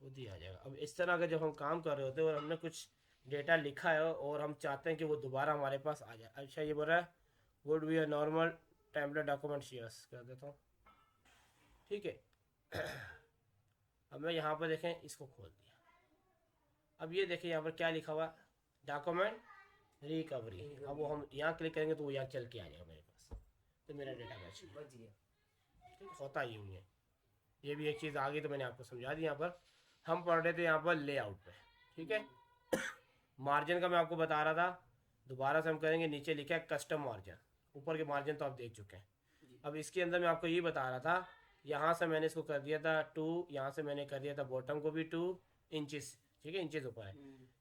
खुद ही आ जाएगा। अब इस तरह का जब हम काम कर रहे होते हैं और हमने कुछ डेटा लिखा है और हम चाहते हैं कि वो दोबारा हमारे पास आ जाए। अच्छा ये बोल रहा है would be a normal template document shares कर देता हूँ। ठीक है। अब मैं यहाँ पर देखें इसको खोल दिया। अब ये देखिए यहाँ पर क्या लिखा हुआ, डॉक्यूमेंट रिकवरी। अब वो हम यहाँ क्लिक करेंगे तो वो यहाँ चल के आ जाएगा मेरे पास, तो मेरा डेटा बच गया। ठीक होता ही है। ये भी एक चीज़ आ गई तो मैंने आपको समझा दी। यहाँ पर हम पढ़ रहे थे यहाँ पर लेआउट पे। ठीक है। मार्जिन का मैं आपको बता रहा था, दोबारा से हम करेंगे। नीचे लिखा है कस्टम मार्जिन, ऊपर के मार्जिन तो आप देख चुके हैं। अब इसके अंदर मैं आपको ये बता रहा था, यहाँ से मैंने इसको कर दिया था 2, यहाँ से मैंने कर दिया था बॉटम को भी 2 इंचेस। ठीक है, इंचेस ऊपर है।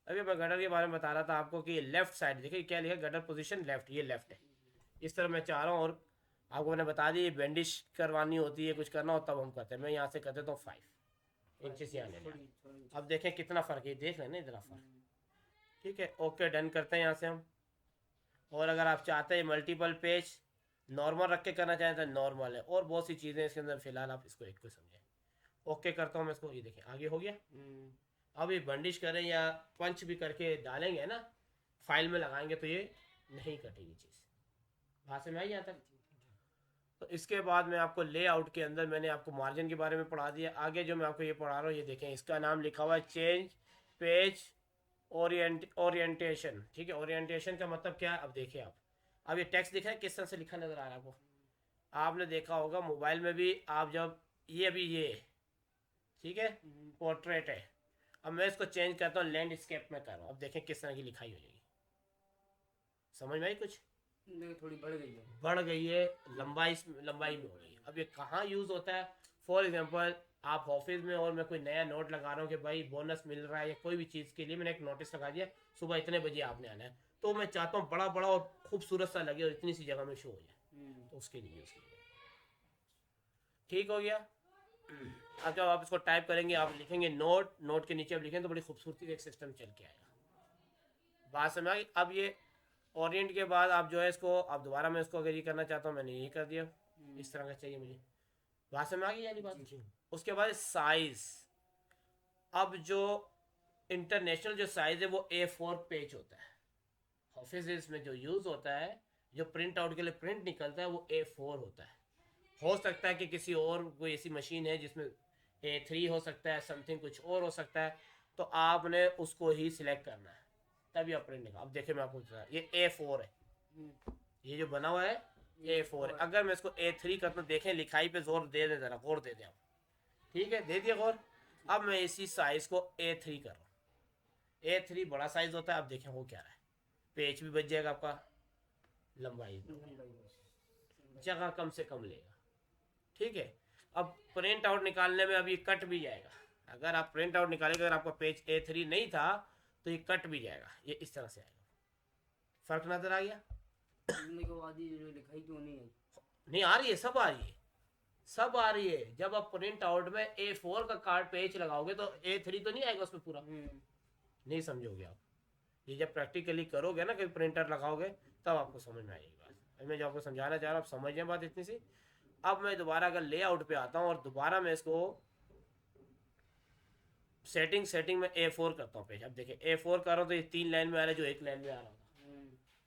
अभी मैं गटर के बारे में बता रहा था आपको कि लेफ्ट साइड देखिए क्या लिखा है, गटर पोजीशन लेफ्ट, ये लेफ्ट है। इस तरह मैं चाह रहा हूँ। और आपको मैंने बता दी बैंडिश करवानी होती है, कुछ करना हो तब हम करते हैं। मैं यहाँ से कर देता हूँ 5 इंचेस यहाँ ले। अब देखें कितना फ़र्क है, देख लेना इतना फ़र्क। ठीक है, ओके डन करते हैं यहाँ से हम। और अगर आप चाहते हैं मल्टीपल पेज नॉर्मल रख के करना चाहें तो नॉर्मल है, और बहुत सी चीज़ें इसके अंदर। फिलहाल आप इसको एक को समझें। ओके करता हूँ मैं इसको, ये देखें आगे हो गया। अब ये बंडिश करें या पंच भी करके डालेंगे ना, फाइल में लगाएंगे तो ये नहीं कटेगी चीज़। बात में आई यहाँ तक। तो इसके बाद मैं आपको लेआउट के अंदर मैंने आपको मार्जिन के बारे में पढ़ा दिया। आगे जो मैं आपको ये पढ़ा रहा हूँ, ये देखें इसका नाम लिखा हुआ है चेंज पेज ओरिएंटेशन। ठीक है, ओरिएंटेशन का मतलब क्या है, अब देखिए आप। अब ये टेक्स्ट दिखा है किस तरह से लिखा नजर आ रहा है आपको। आपने देखा होगा मोबाइल में भी, आप जब ये अभी ये, ठीक है, पोर्ट्रेट है। अब मैं इसको चेंज करता हूँ लैंडस्केप में कर रहा हूँ। अब देखें किस तरह की लिखाई हो जाएगी। समझ में आई कुछ? नहीं, थोड़ी बढ़ गई है। बढ़ गई है, लंबाई में हो गई है। अब ये कहाँ यूज़ होता है? फॉर एग्जांपल आप ऑफिस में, और मैं कोई नया नोट लगा रहा हूँ कि भाई बोनस मिल रहा है या कोई भी चीज़ के लिए मैंने एक नोटिस लगा दिया, सुबह इतने बजे आपने आना है, तो मैं चाहता हूँ बड़ा बड़ा और खूबसूरत सा लगे और इतनी सी जगह में शो हो जाए, तो उसके लिए यूज़ किया। ठीक हो गया। अब जब आप इसको टाइप करेंगे, आप लिखेंगे नोट, नोट के नीचे आप लिखेंगे तो बड़ी खूबसूरती का एक सिस्टम चल के आएगा। बात समझ आ गई? अब ये ओरिएंट के बाद आप जो है इसको, आप दोबारा मैं इसको अगर ये करना चाहता हूँ, मैंने ये कर दिया। इस तरह का चाहिए मुझे। बात समझ आ गई यानी बात। उसके बाद साइज। अब जो इंटरनेशनल जो साइज है वो A4 पेज होता है। ऑफिस में जो यूज़ होता है, जो प्रिंट आउट के लिए प्रिंट निकलता है, वो A4 होता है। हो सकता है कि किसी और कोई ऐसी मशीन है जिसमें A3 हो सकता है, समथिंग कुछ और हो सकता है, तो आपने उसको ही सिलेक्ट करना है, तभी आप प्रिंट निकाल। अब देखिए मैं आपको बता रहा हूँ, ये A4 है, ये जो बना हुआ है A4 है। अगर मैं इसको A3 करता हूँ, देखें लिखाई पे जोर दे दें, ज़रा गौर दे दें आप। ठीक है, दे दिया गौर। अब मैं इसी साइज को A3 कर रहा हूँ। A3 बड़ा साइज होता है। अब देखें वो क्या रहा है, पेज भी बच जाएगा आपका, लंबाई जगह कम से कम लेगा। ठीक है। अब प्रिंट आउट निकालने में अब ये कट भी जाएगा। अगर आप प्रिंट आउट निकालेंगे, अगर आपका पेज A3 नहीं था तो ये कट भी जाएगा, ये इस तरह से आएगा। फर्क नजर आ गया? लिखाई क्यों नहीं है? नहीं आ रही है, सब आ रही है, सब आ रही है। जब आप प्रिंट आउट में A4 का कार्ड पेज लगाओगे तो A3 तो नहीं आएगा उसमें पूरा। नहीं समझोगे आप। ये जब प्रैक्टिकली करोगे ना, कि प्रिंटर लगाओगे, तब आपको समझ में आएगी बात। मैं जो आपको समझाना चाह रहा हूँ, आप समझ जाए बात इतनी सी। अब मैं दोबारा अगर लेआउट पे आता हूँ और दोबारा मैं इसको सेटिंग में A4 करता हूँ पेज। अब देखिए A4 कर रहा हूँ तो ये 3 लाइन में आ रहा है जो 1 लाइन में आ रहा होगा।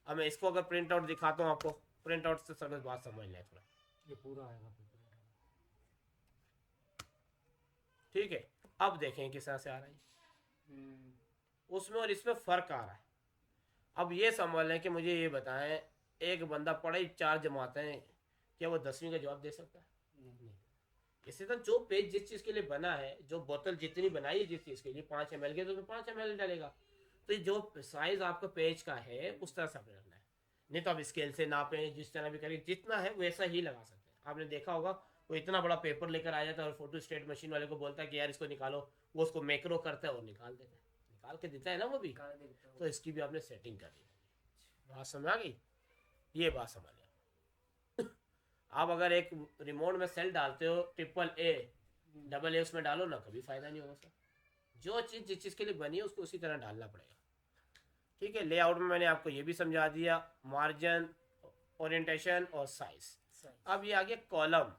अब मैं इसको अगर प्रिंट आउट दिखाता हूँ आपको, प्रिंट आउट से सर्विस बात समझ लें थोड़ा। ये पूरा आएगा। ठीक है, अब देखें किस तरह से आ रहा है, उसमें और इसमें फ़र्क आ रहा है। अब ये समझ लें कि मुझे ये बताएं, एक बंदा पढ़े 4 जमातें, क्या वो 10वीं का जवाब दे सकता है? नहीं। इसी तरह जो पेज जिस चीज़ के लिए बना है, जो बोतल जितनी बनाई है जिस चीज़ के लिए 5 ml के, तो उसमें 5 ml डालेगा। तो ये जो साइज आपका पेज का है उस तरह से आपने रखना है। नहीं तो आप स्केल से नापें, जिस तरह भी करें, जितना है वैसा ही लगा सकते हैं। आपने देखा होगा वो इतना बड़ा पेपर लेकर आ जाता है और फोटो स्टेट मशीन वाले को बोलता है कि यार इसको निकालो, वो उसको मैक्रो करता है और निकाल देता है, निकाल के देता है ना वो भी। तो इसकी भी आपने सेटिंग कर दी। बात समझ आ गई? ये बात समझ लिया। आप अगर एक रिमोट में सेल डालते हो AA उसमें डालो ना, कभी फायदा नहीं होगा सर। जो चीज़ जिस चीज़ के लिए बनी है उसको उसी तरह डालना पड़ेगा। ठीक है, लेआउट में मैंने आपको ये भी समझा दिया, मार्जिन, ओरिएंटेशन और साइज। अब ये आ गया कॉलम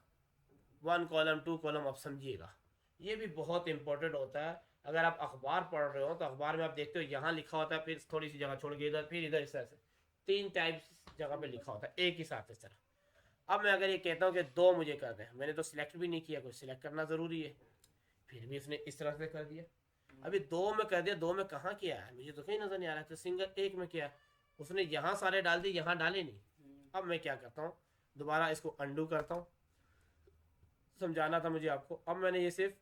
1, कॉलम 2, कॉलम। अब समझिएगा, ये भी बहुत इंपॉर्टेंट होता है। अगर आप अखबार पढ़ रहे हो तो अखबार में आप देखते हो यहाँ लिखा होता है, फिर थोड़ी सी जगह छोड़ के इधर, फिर इधर, इस तरह से 3 टाइप्स जगह पे लिखा होता है एक ही साथ इस तरह। अब मैं अगर ये कहता हूँ कि 2 मुझे कर दें, मैंने तो सिलेक्ट भी नहीं किया, कुछ सिलेक्ट करना ज़रूरी है, फिर भी उसने इस तरह से कर दिया। अभी 2 में कर दिया, 2 में कहाँ किया है मुझे तो कहीं नज़र नहीं आ रहा है, तो सिंगल 1 में किया, उसने यहाँ सारे डाल दिए, यहाँ डाले नहीं। अब मैं क्या करता हूँ, दोबारा इसको अंडू करता हूँ, समझाना था मुझे आपको। अब मैंने ये सिर्फ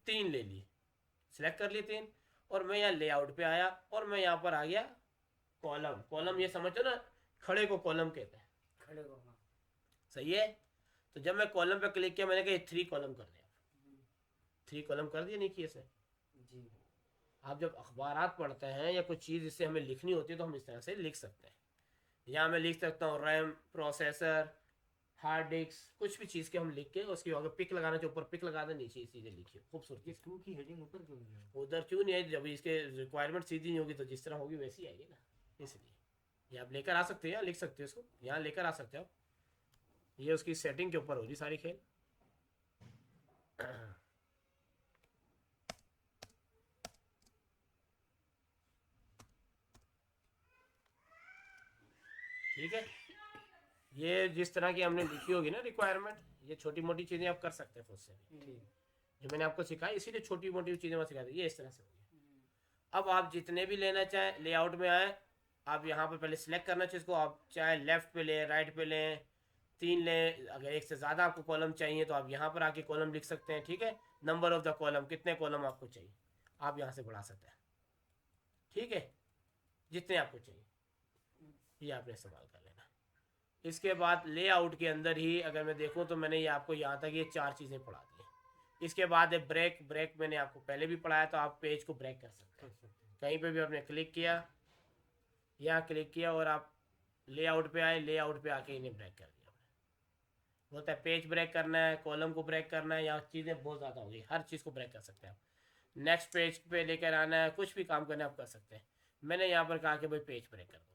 3 ले लिए, सिलेक्ट कर लिए 3, और मैं यहाँ लेआउट पे आया और मैं यहाँ पर आ गया कॉलम। कॉलम ये समझो ना, खड़े को कॉलम कहते हैं, खड़े को, हाँ। सही है। तो जब मैं कॉलम पे क्लिक किया, मैंने कहा ये 3 कॉलम कर दिया, 3 कॉलम कर दिया नीचे से। जी। आप जब अखबारात पढ़ते हैं या कुछ चीज़ इससे हमें लिखनी होती है तो हम इस तरह से लिख सकते हैं। यहाँ मैं लिख सकता हूँ रैम, प्रोसेसर, हार्ड डिस्क, कुछ भी चीज़ के हम लिख के उसकी अगर पिक लगाना चाहिए ऊपर पिक लगा दें, नीचे चीज़ें लिखिए खूबसूरती ये से। 2 की हेडिंग ऊपर क्यों नहीं है? उधर क्यों नहीं आई, जब इसके रिक्वायरमेंट सीधी नहीं होगी तो जिस तरह होगी वैसी आएगी ना, इसलिए ये आप लेकर आ सकते हैं, यहाँ लिख सकते हो इसको, यहाँ लेकर आ सकते हो। ये उसकी सेटिंग के ऊपर होगी सारी खेल। ठीक है, ये जिस तरह की हमने लिखी होगी ना रिक्वायरमेंट, ये छोटी मोटी चीज़ें आप कर सकते हैं खुद से भी। ठीक। जो मैंने आपको सिखाई इसीलिए छोटी मोटी चीज़ें मैं सिखा दी, ये इस तरह से होगी। अब आप जितने भी लेना चाहें लेआउट में आए, आप यहाँ पर पहले सिलेक्ट करना चाहिए इसको, आप चाहे लेफ़्ट पे लें, राइट पे लें, 3 लें, अगर एक से ज़्यादा आपको कॉलम चाहिए तो आप यहाँ पर आके कॉलम लिख सकते हैं। ठीक है, नंबर ऑफ द कॉलम, कितने कॉलम आपको चाहिए आप यहाँ से बढ़ा सकते हैं। ठीक है, जितने आपको चाहिए ये आपने इस्तेमाल कर लेना। इसके बाद लेआउट के अंदर ही अगर मैं देखूँ तो मैंने ये आपको यहाँ तक ये 4 चीज़ें पढ़ा दी। इसके बाद है ब्रेक। ब्रेक मैंने आपको पहले भी पढ़ाया, तो आप पेज को ब्रेक कर सकते हैं। कहीं पे भी आपने क्लिक किया, यहाँ क्लिक किया और आप लेआउट पे आए, लेआउट पे आके इन्हें ब्रेक कर दिया। बोलता है पेज ब्रेक करना है, कॉलम को ब्रेक करना है, या चीज़ें बहुत ज़्यादा होगी, हर चीज़ को ब्रेक कर सकते हैं आप। नेक्स्ट पेज पे लेकर आना है, कुछ भी काम करना है आप कर सकते हैं। मैंने यहाँ पर कहा कि भाई पेज ब्रेक कर दो,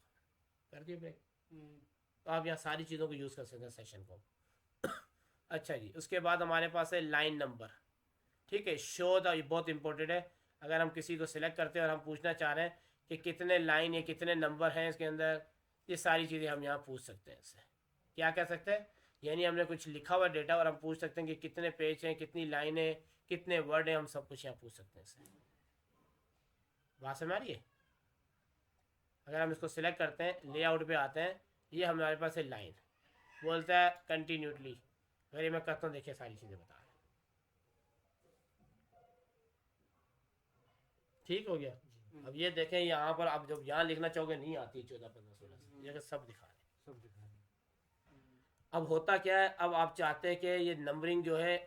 कर दिया ब्रेक। तो आप यहाँ सारी चीज़ों को यूज़ कर सकते हैं सेशन को। अच्छा जी, उसके बाद हमारे पास है लाइन नंबर। ठीक है, शो द, ये बहुत इंपॉर्टेंट है। अगर हम किसी को सिलेक्ट करते हैं और हम पूछना चाह रहे हैं कि कितने लाइन या कितने नंबर हैं इसके अंदर, ये सारी चीज़ें हम यहाँ पूछ सकते हैं इससे। क्या कह सकते हैं, यानी हमने कुछ लिखा हुआ डेटा और हम पूछ सकते हैं कि कितने पेज हैं, कितनी लाइन है, कितने वर्ड हैं, हम सब कुछ यहाँ पूछ सकते हैं इससे। बात समझ आ रही है। अगर हम इसको सिलेक्ट करते हैं, लेआउट पे आते हैं, ये हमारे पास है लाइन, बोलता है कंटिन्यूटली। अगर ये मैं करता हूँ, देखिए सारी चीज़ें बता रहे हैं। ठीक हो गया। अब ये देखें यहाँ पर, आप जब यहाँ लिखना चाहोगे नहीं आती 14, 15, 16, ये सब दिखा रहे हैं। सब दिखा रहे हैं। अब होता क्या है, अब आप चाहते हैं कि ये नंबरिंग जो है,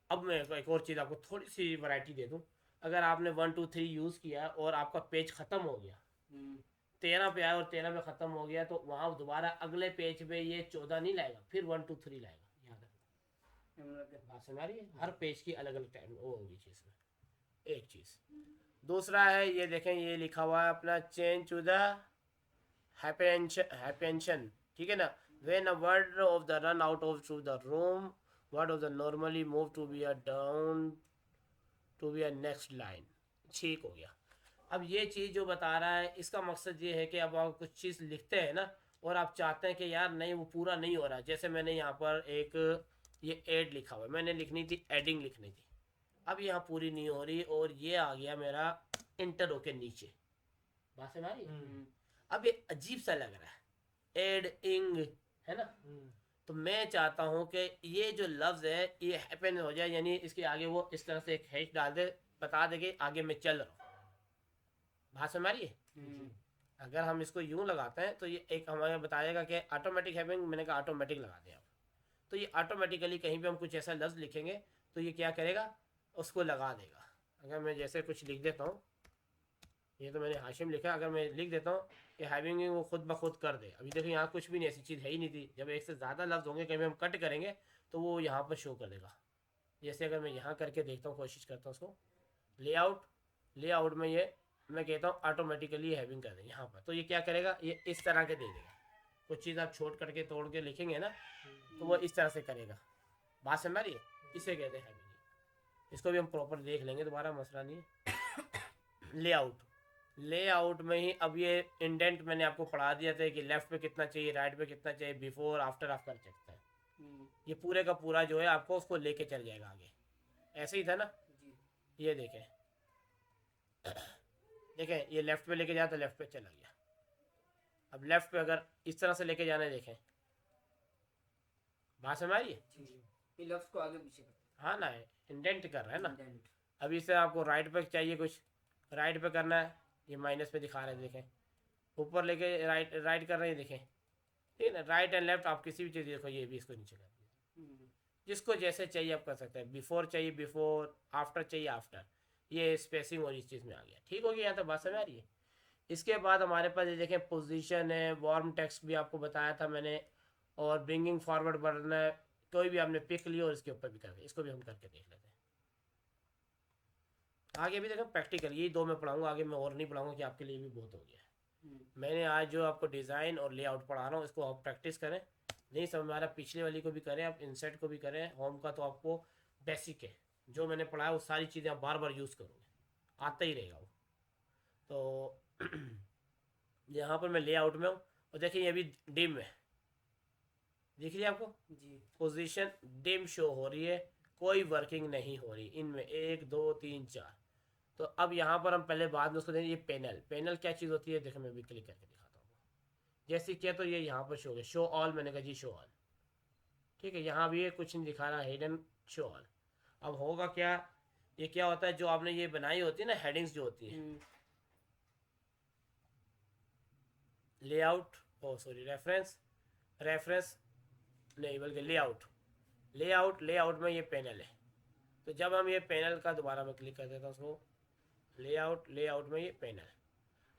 अब मैं एक और चीज़ आपको थोड़ी सी वैरायटी दे दूँ। अगर आपने 1 2 3 यूज़ किया और आपका पेज ख़त्म हो गया, 13 पे आया और 13 में ख़त्म हो गया, तो वहाँ दोबारा अगले पेज पे ये 14 नहीं लाएगा, फिर 1 2 3 लाएगा। याद रखना, बात समझ आ रही है। हर पेज की अलग अलग टाइम वो होगी चीज़ में, एक चीज़। दूसरा है, ये देखें, ये लिखा हुआ है अपना चेंज टू द हाइपेंशन। ठीक है ना, when a word of the run out of through the room, word of the normally move to be a down to be a next line। ठीक हो गया। अब ये चीज़ जो बता रहा है, इसका मकसद ये है कि अब आप कुछ चीज़ लिखते हैं ना और आप चाहते हैं कि यार नहीं वो पूरा नहीं हो रहा। जैसे मैंने यहाँ पर एक ये एड लिखा हुआ है, मैंने लिखनी थी एडिंग लिखनी थी, अब यहाँ पूरी नहीं हो रही और ये आ गया मेरा इंटर होके नीचे। बात समझ आ रही है। अब ये अजीब सा लग रहा है, एड इंग है ना, तो मैं चाहता हूँ कि ये जो लफ्ज़ है ये हैपन हो जाए, यानी इसके आगे वो इस तरह से एक हैश डाल दे, बता दे कि आगे मैं चल रहा हूँ। बात समझ आ रही है। अगर हम इसको यूं लगाते हैं तो ये एक हमारे बताएगा कि ऑटोमेटिक हैविंग, मैंने कहा ऑटोमेटिक लगा दिया। तो ये ऑटोमेटिकली कहीं पे हम कुछ ऐसा लफ्ज़ लिखेंगे तो ये क्या करेगा, उसको लगा देगा। अगर मैं जैसे कुछ लिख देता हूँ, ये तो मैंने हाशिम लिखा, अगर मैं लिख देता हूँ कि हैविंग वो खुद ब खुद कर दे। अभी देखो यहाँ कुछ भी नहीं, ऐसी चीज़ है ही नहीं थी। जब एक से ज़्यादा लफ्ज़ होंगे कहीं हम कट करेंगे तो वो यहाँ पर शो कर देगा। जैसे अगर मैं यहाँ करके देखता हूँ, कोशिश करता हूँ उसको, लेआउट में ये मैं कहता हूँ ऑटोमेटिकली हैविंग कर दे यहाँ पर, तो ये क्या करेगा, ये इस तरह के दे देगा। कुछ चीज़ आप छोड़ करके तोड़ के लिखेंगे ना तो वो इस तरह से करेगा। बात समझ रही है, इसे कहते हैं हैविंग। इसको भी हम प्रॉपर देख लेंगे, दोबारा मसला नहीं है। लेआउट, लेआउट में ही अब ये इंडेंट मैंने आपको पढ़ा दिया था कि लेफ्ट पे कितना चाहिए, राइट पे कितना चाहिए, बिफोर आफ्टर आप कर सकते हैं। ये पूरे का पूरा जो है आपको उसको लेके चल जाएगा आगे। ऐसे ही था ना, जी ये देखें, देखें ये लेफ्ट पे लेके जाए तो लेफ्ट पे चला गया। अब लेफ्ट पे अगर इस तरह से लेके जाना है, देखें बात समझ आ रही है? जी ये लफ्ज को आगे पीछे करते हाँ ना, इंडेंट कर रहा है ना। हैं इंडेंट। अभी इसे आपको राइट पे चाहिए, कुछ राइट पे करना है, ये माइनस पे दिखा रहे हैं, देखें ऊपर लेके राइट राइट कर रहे हैं, देखें ठीक है ना, राइट एंड लेफ्ट आप किसी भी चीज़ देखो, ये भी इसको नीचे कर दिया। जिसको जैसे चाहिए आप कर सकते हैं, बिफोर चाहिए बिफोर, आफ्टर चाहिए आफ्टर, ये स्पेसिंग और इस चीज़ में आ गया। ठीक हो गया, यहाँ तक बात समझ आ रही है? इसके बाद हमारे पास ये देखें पोजीशन है, वार्म टेक्स्ट भी आपको बताया था मैंने, और ब्रिंगिंग फॉरवर्ड बटन है, कोई भी आपने पिक लिया और इसके ऊपर भी करके, इसको भी हम करके देख लेते हैं। आगे भी देखें प्रैक्टिकल, यही दो मैं पढ़ाऊंगा, आगे मैं और नहीं पढ़ाऊंगा कि आपके लिए भी बहुत हो गया है। मैंने आज जो आपको डिज़ाइन और लेआउट पढ़ा रहा हूँ, इसको आप प्रैक्टिस करें, नहीं समझ में आ रहा पिछले वाली को भी करें, आप इंसर्ट को भी करें, होम का तो आपको बेसिक है, जो मैंने पढ़ाया वो सारी चीज़ें आप बार बार यूज़ करोगे, आता ही रहेगा वो। तो यहाँ पर मैं लेआउट में हूँ, और देखिए ये भी डिम है, दिख रही है आपको जी पोजीशन डिम शो हो रही है, कोई वर्किंग नहीं हो रही इनमें, 1 2 3 4। तो अब यहाँ पर हम पहले बाद में उसको देंगे, ये पैनल, पैनल क्या चीज़ होती है देखो, मैं भी क्लिक करके दिखाता हूँ। जैसे किया तो ये यहाँ पर शो है, शो ऑल, मैंने कहा जी शो ऑल, ठीक है, यहाँ भी ये कुछ नहीं दिखा रहा, हिडन शो ऑल। अब होगा क्या, ये क्या होता है, जो आपने ये बनाई होती है ना हेडिंग्स जो होती है, लेआउट ओ सॉरी रेफरेंस, रेफरेंस नहीं बल्कि लेआउट, लेआउट, लेआउट में ये पैनल है। तो जब हम ये पैनल का दोबारा मैं क्लिक कर देता हूँ उसको, लेआउट, लेआउट में ये पैनल,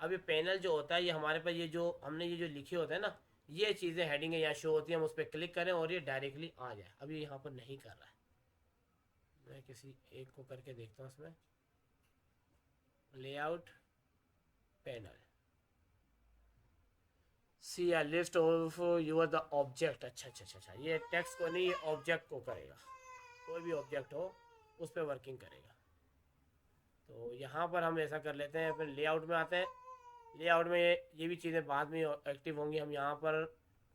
अब ये पैनल जो होता है, ये हमारे पास ये जो हमने ये जो लिखे होते हैं ना, ये चीज़ें हेडिंग यहाँ शो होती हैं, हम उस पर क्लिक करें और ये डायरेक्टली आ जाए। अब ये यहाँ पर नहीं कर रहा है, मैं किसी एक को करके देखता हूँ इसमें, layout panel, see a list of your the object, अच्छा, ये टेक्स्ट को नहीं, ये ऑब्जेक्ट को करेगा, कोई भी ऑब्जेक्ट हो उस पर वर्किंग करेगा। तो यहाँ पर हम ऐसा कर लेते हैं, फिर लेआउट में आते हैं, लेआउट में ये भी चीज़ें बाद में एक्टिव होंगी। हम यहाँ पर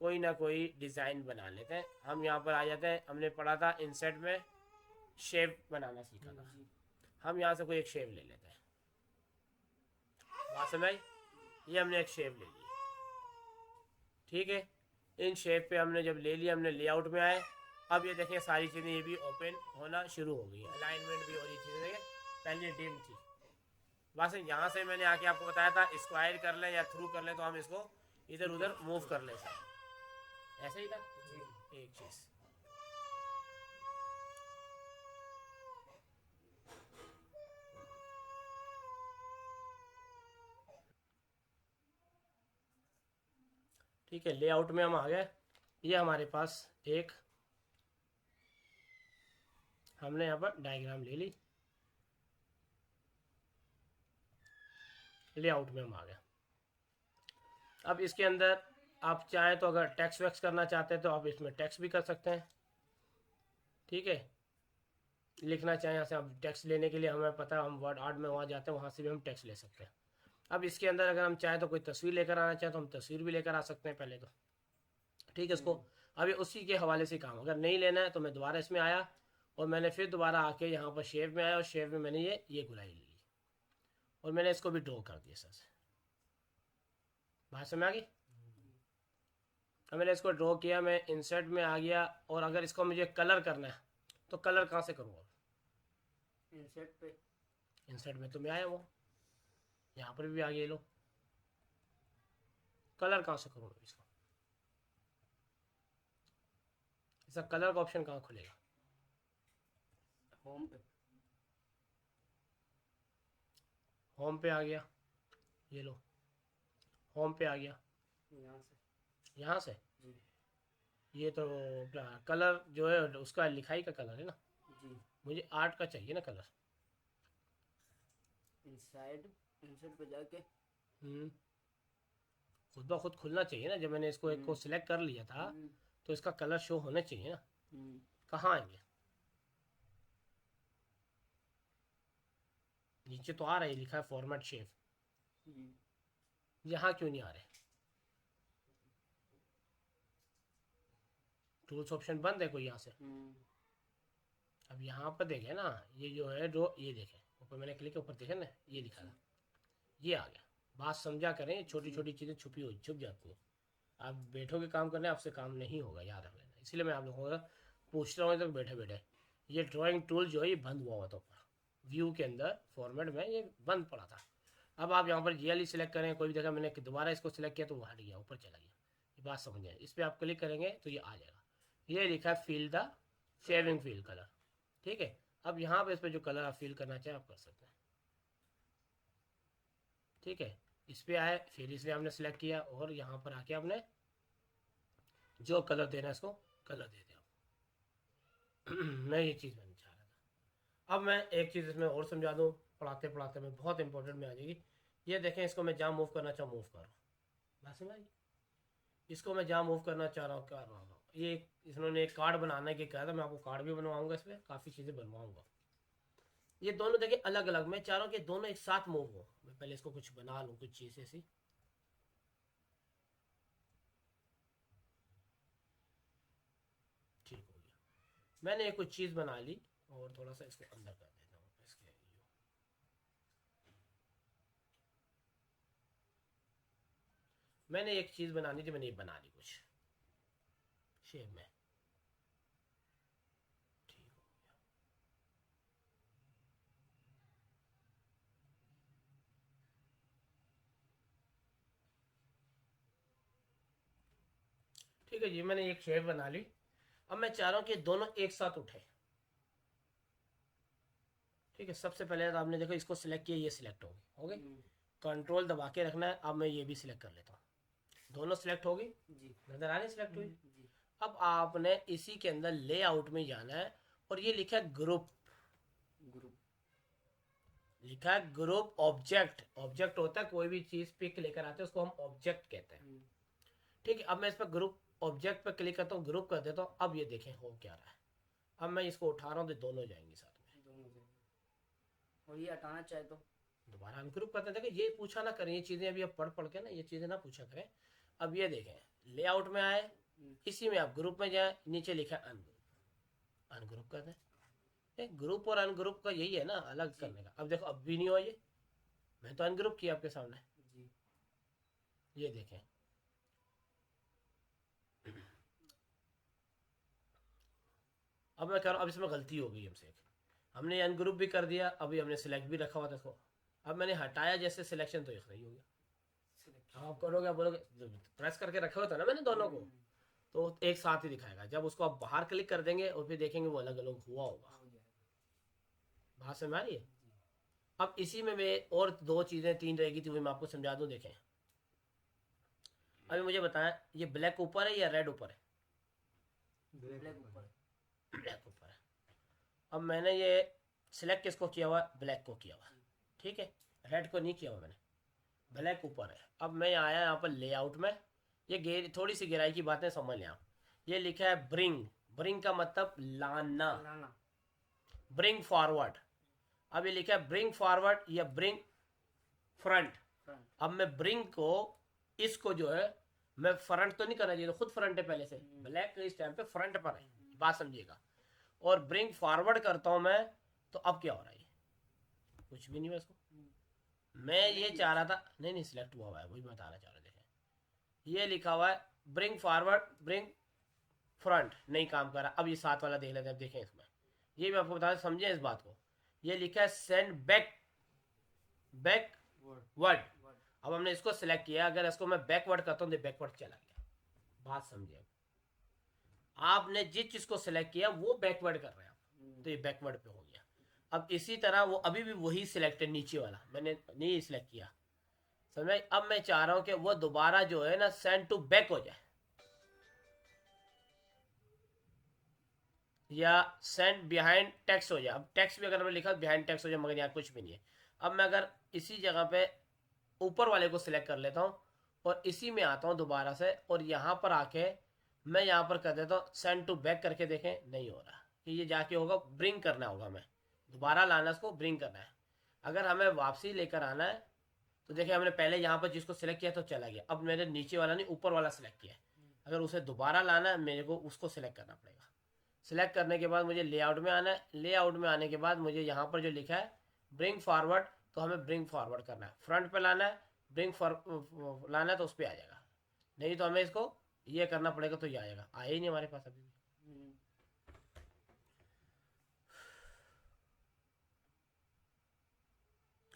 कोई ना कोई डिज़ाइन बना लेते हैं, हम यहाँ पर आ जाते हैं, हमने पढ़ा था इंसर्ट में शेप बनाना सीखा था, हम यहाँ से कोई एक शेप ले लेते हैं, बात समझ आई? ये हमने एक शेप ले ली, ठीक है, इन शेप पे हमने जब ले लिया, हमने लेआउट में आए, अब ये देखें सारी चीज़ें ये भी ओपन होना शुरू हो गई है, अलाइनमेंट भी हो रही चीज़ें, देखें पहले डिम थी। बस यहाँ से मैंने आके आपको बताया था स्क्वायर कर लें या थ्रू कर लें, तो हम इसको इधर उधर मूव कर लें सर, ऐसे ही था एक चीज़। ठीक है, लेआउट में हम आ गए, ये हमारे पास एक हमने यहाँ पर डायग्राम ले ली, लेआउट में हम आ गए। अब इसके अंदर आप चाहें तो अगर टेक्स्ट वैक्स करना चाहते हैं तो आप इसमें टेक्स्ट भी कर सकते हैं, ठीक है, लिखना चाहें यहाँ से आप टेक्स्ट लेने के लिए, हमें पता है हम वर्ड आर्ट में वहाँ जाते हैं, वहाँ से भी हम टेक्स्ट ले सकते हैं। अब इसके अंदर अगर हम चाहें तो कोई तस्वीर लेकर आना चाहें तो हम तस्वीर भी लेकर आ सकते हैं पहले तो, ठीक है, इसको अभी उसी के हवाले से काम, अगर नहीं लेना है तो मैं दोबारा इसमें आया और मैंने फिर दोबारा आके यहाँ पर शेप में आया और शेप में मैंने ये गुलाई ली और मैंने इसको भी ड्रॉ कर दिया सर, बात समझ आ गई? अब मैंने इसको ड्रॉ किया, मैं इंसर्ट में आ गया, और अगर इसको मुझे कलर करना है तो कलर कहाँ से करूँगा? इंसर्ट पे, इंसर्ट में तो मैं आया वो, यहाँ पर भी आ गया, लो कलर कहाँ से करूँगा इसको, इसका कलर का ऑप्शन कहाँ खुलेगा? होम पे, होम पे आ गया, ये लो होम पे आ गया, यहाँ से यहाँ से जी ये तो कलर जो है उसका लिखाई का कलर है ना, जी, मुझे आर्ट का चाहिए ना कलर। इनसाइड इंसर्ट पे जाके खुद ब खुद खुलना चाहिए ना, जब मैंने इसको एक को सिलेक्ट कर लिया था तो इसका कलर शो होना चाहिए ना, कहाँ आएंगे? नीचे तो आ रहा है, लिखा है फॉर्मेट शेप, हम्म, यहाँ क्यों नहीं आ रहे? टूल्स ऑप्शन बंद है कोई यहाँ से? अब यहाँ पर देखें ना, ये जो है जो ये देखें ऊपर मैंने क्लिक ऊपर देखे ना, ये लिखा था, ये आ गया। बात समझा करें, छोटी छोटी चीज़ें छुप जाती हैं। आप बैठोगे काम करने, आपसे काम नहीं होगा, याद रख लेना। इसलिए मैं आप लोगों को पूछ रहा हूँ तक बैठे बैठे। ये ड्राइंग टूल जो है ये बंद हुआ था ऊपर व्यू के अंदर, फॉर्मेट में ये बंद पड़ा था। अब आप यहाँ पर GLE सिलेक्ट करें, कोई भी जगह मैंने दोबारा इसको सिलेक्ट किया तो वो हट गया, ऊपर चला गया। ये बात समझ आए? इस पर आप क्लिक करेंगे तो ये आ जाएगा, ये लिखा है feel the shaving feel colour. ठीक है, अब यहाँ पे इस पर जो कलर आप फील करना चाहें आप कर सकते हैं। ठीक है, इस पर आए, फिर इसलिए आपने सेलेक्ट किया और यहाँ पर आके आपने जो कलर देना है इसको कलर दे दिया। मैं ये चीज़ मैंने चाह रहा था। अब मैं एक चीज़ इसमें और समझा दूँ, पढ़ाते पढ़ाते में बहुत इंपॉर्टेंट में आ जाएगी। ये देखें, इसको मैं जहाँ मूव करना चाहूँ मूव करो, बात समझ आई? इसको मैं जहाँ मूव करना चाह रहा हूँ कर रहा हूँ। ये इन्होंने एक कार्ड बनाने के कहा था, मैं आपको कार्ड भी बनवाऊंगा, इसमें काफ़ी चीज़ें बनवाऊंगा। ये दोनों देखिए अलग अलग, मैं चाह रहा हूँ कि दोनों एक साथ मूव हो। मैं पहले इसको कुछ बना लूँ, कुछ चीज़ ऐसी। ठीक हो गया, मैंने एक कुछ चीज़ बना ली और थोड़ा सा इसको अंदर कर देता हूँ इसके। मैंने एक चीज़ बनानी थी, मैंने ये बना ली कुछ शेप में। ठीक हो गया, ठीक है जी, मैंने एक शेप बना ली। अब मैं चाह रहा हूँ कि दोनों एक साथ उठे। ठीक है, सबसे पहले तो आपने देखो इसको सिलेक्ट किया, ये सिलेक्ट हो गई। कंट्रोल दबा के रखना है। अब मैं ये भी सिलेक्ट कर लेता हूँ, दोनों सिलेक्ट होगी, नजर आ रही सिलेक्ट हुई। अब आपने इसी के अंदर लेआउट में जाना है और ये लिखा है ग्रुप, लिखा है ग्रुप ऑब्जेक्ट। ऑब्जेक्ट होता है कोई भी चीज पिक लेकर आते हैं उसको हम ऑब्जेक्ट कहते हैं। ठीक है, अब मैं इस पर ग्रुप ऑब्जेक्ट पर क्लिक करता हूँ, ग्रुप कर देता हूँ। अब ये देखें हो क्या रहा है। अब मैं इसको उठा रहा हूँ तो दोनों जाएंगे साथ में। और ये हटाना चाहे तो दोबारा अनग्रुप करते हैं। देखिए ये पूछा ना करें, ये चीज़ें अभी आप पढ़ पढ़ के ना ये चीज़ें ना पूछा करें। अब ये देखें लेआउट में आए, इसी में आप ग्रुप में जाए, नीचे लिखा है अनग्रुप, अनग्रुप कर दें। ग्रुप और अनग्रुप का यही है ना, अलग करने का। अब देखो अब भी नहीं हुआ ये, मैं तो अनग्रुप किया आपके सामने। ये देखें, अब मैं कह रहा हूँ अब इसमें गलती हो गई हमसे, हमने अनग्रुप भी कर दिया, अभी हमने सिलेक्ट भी रखा हुआ था इसको। अब मैंने हटाया जैसे सिलेक्शन तो ये सही हो गया। आप करोगे, आप बोलोगे प्रेस करके रखा हुआ था ना मैंने दोनों को, तो एक साथ ही दिखाएगा। जब उसको आप बाहर क्लिक कर देंगे और फिर देखेंगे वो अलग अलग हुआ होगा। बात समझ आ रही है? अब इसी में मैं और दो चीज़ें तीन रहेगी थी, वो मैं आपको समझा दूं। देखें अभी मुझे बताएं, ये ब्लैक ऊपर है या रेड ऊपर है? ब्लैक ऊपर ब्लैक ऊपर है। अब मैंने ये सिलेक्ट किसको किया हुआ? ब्लैक को किया हुआ। ठीक है, रेड को नहीं किया हुआ मैंने, ब्लैक ऊपर है। अब मैं आया यहाँ पर लेआउट में, ये थोड़ी सी गहराई की बातें समझ लें आप। ये लिखा है ब्रिंग, ब्रिंग का मतलब लाना, ब्रिंग फॉरवर्ड। अब ये लिखा है ब्रिंग फॉरवर्ड या ब्रिंग फ्रंट। अब मैं ब्रिंग को, इसको जो है मैं फ्रंट तो नहीं करना चाहिए, तो खुद फ्रंट है पहले से, ब्लैक इस टाइम पे फ्रंट पर है, बात समझिएगा। और ब्रिंग फॉरवर्ड करता हूं मैं, तो अब क्या हो रहा है? कुछ भी नहीं हुआ इसको। मैं ये चाह रहा था, नहीं नहीं सिलेक्ट हुआ है, वही मैं बताना चाह रहा था। ये लिखा हुआ है ब्रिंग फॉरवर्ड ब्रिंग फ्रंट, नहीं काम कर रहा। अब ये साथ वाला देख लेते हैं, देखें इसमें, ये मैं आपको बता समझे इस बात को। ये लिखा है सेंड बैक, बैक वर्ड। अब हमने इसको सिलेक्ट किया, अगर इसको मैं बैकवर्ड करता हूँ तो बैकवर्ड चला गया। बात समझिए, आपने जिस चीज को सिलेक्ट किया वो बैकवर्ड कर रहे हैं, तो ये बैकवर्ड पे हो गया। अब इसी तरह वो अभी भी वही सिलेक्टेड नीचे वाला मैंने नहीं सिलेक्ट किया, समझ। अब मैं चाह रहा हूं कि वो दोबारा जो है ना सेंड टू बैक हो जाए, या सेंड बिहाइंड टेक्स्ट हो जाए। अब टेक्स्ट भी अगर मैंने लिखा बिहाइंड टेक्स्ट हो जाए, मगर यहाँ कुछ भी नहीं है। अब मैं अगर इसी जगह पे ऊपर वाले को सिलेक्ट कर लेता हूँ और इसी में आता हूँ दोबारा से, और यहाँ पर आके मैं यहाँ पर कर देता हूँ सेंड टू बैक करके, देखें नहीं हो रहा कि ये जाके होगा ब्रिंग करना होगा, मैं दोबारा लाना इसको ब्रिंग करना है। अगर हमें वापसी लेकर आना है तो देखिए हमने पहले यहाँ पर जिसको सिलेक्ट किया तो चला गया, अब मैंने नीचे वाला नहीं ऊपर वाला सिलेक्ट किया है। अगर उसे दोबारा लाना है मेरे को उसको सिलेक्ट करना पड़ेगा। सिलेक्ट करने के बाद मुझे लेआउट में आना है, लेआउट में आने के बाद मुझे यहाँ पर जो लिखा है ब्रिंग फॉरवर्ड, तो हमें ब्रिंग फॉरवर्ड करना है, फ्रंट पे लाना है, ब्रिंग फॉर लाना है तो उस पर आ जाएगा, नहीं तो हमें इसको ये करना पड़ेगा तो ये आएगा, आया ही नहीं हमारे पास अभी भी।